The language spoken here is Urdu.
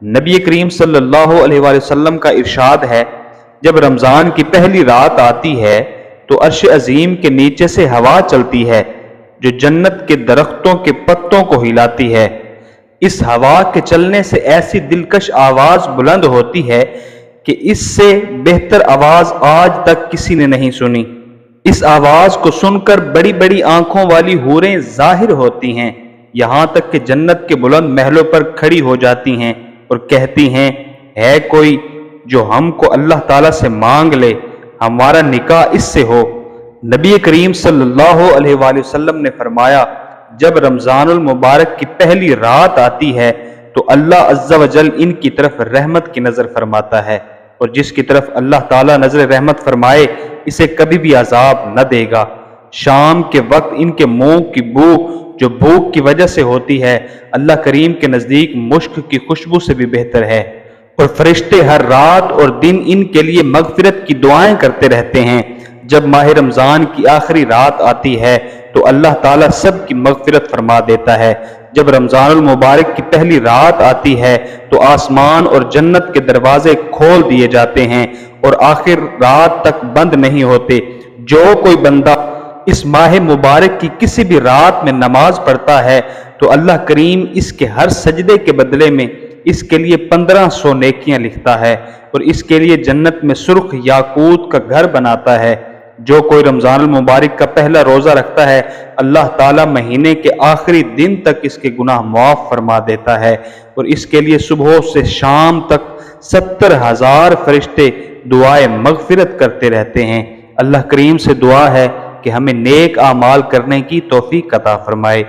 نبی کریم صلی اللہ علیہ وآلہ وسلم کا ارشاد ہے، جب رمضان کی پہلی رات آتی ہے تو عرش عظیم کے نیچے سے ہوا چلتی ہے جو جنت کے درختوں کے پتوں کو ہلاتی ہے۔ اس ہوا کے چلنے سے ایسی دلکش آواز بلند ہوتی ہے کہ اس سے بہتر آواز آج تک کسی نے نہیں سنی۔ اس آواز کو سن کر بڑی بڑی آنکھوں والی حوریں ظاہر ہوتی ہیں، یہاں تک کہ جنت کے بلند محلوں پر کھڑی ہو جاتی ہیں اور کہتی ہیں، ہے کوئی جو ہم کو اللہ تعالیٰ سے مانگ لے، ہمارا نکاح اس سے ہو۔ نبی کریم صلی اللہ علیہ وآلہ وسلم نے فرمایا، جب رمضان المبارک کی پہلی رات آتی ہے تو اللہ عز و جل ان کی طرف رحمت کی نظر فرماتا ہے، اور جس کی طرف اللہ تعالیٰ نظر رحمت فرمائے اسے کبھی بھی عذاب نہ دے گا۔ شام کے وقت ان کے منہ کی بو جو بھوک کی وجہ سے ہوتی ہے اللہ کریم کے نزدیک مشک کی خوشبو سے بھی بہتر ہے، اور فرشتے ہر رات اور دن ان کے لیے مغفرت کی دعائیں کرتے رہتے ہیں۔ جب ماہ رمضان کی آخری رات آتی ہے تو اللہ تعالیٰ سب کی مغفرت فرما دیتا ہے۔ جب رمضان المبارک کی پہلی رات آتی ہے تو آسمان اور جنت کے دروازے کھول دیے جاتے ہیں اور آخر رات تک بند نہیں ہوتے۔ جو کوئی بندہ اس ماہ مبارک کی کسی بھی رات میں نماز پڑھتا ہے تو اللہ کریم اس کے ہر سجدے کے بدلے میں اس کے لیے 1500 نیکیاں لکھتا ہے، اور اس کے لیے جنت میں سرخ یاقوت کا گھر بناتا ہے۔ جو کوئی رمضان المبارک کا پہلا روزہ رکھتا ہے اللہ تعالیٰ مہینے کے آخری دن تک اس کے گناہ معاف فرما دیتا ہے، اور اس کے لیے صبح سے شام تک 70,000 فرشتے دعائے مغفرت کرتے رہتے ہیں۔ اللہ کریم سے دعا ہے کہ ہمیں نیک اعمال کرنے کی توفیق عطا فرمائے۔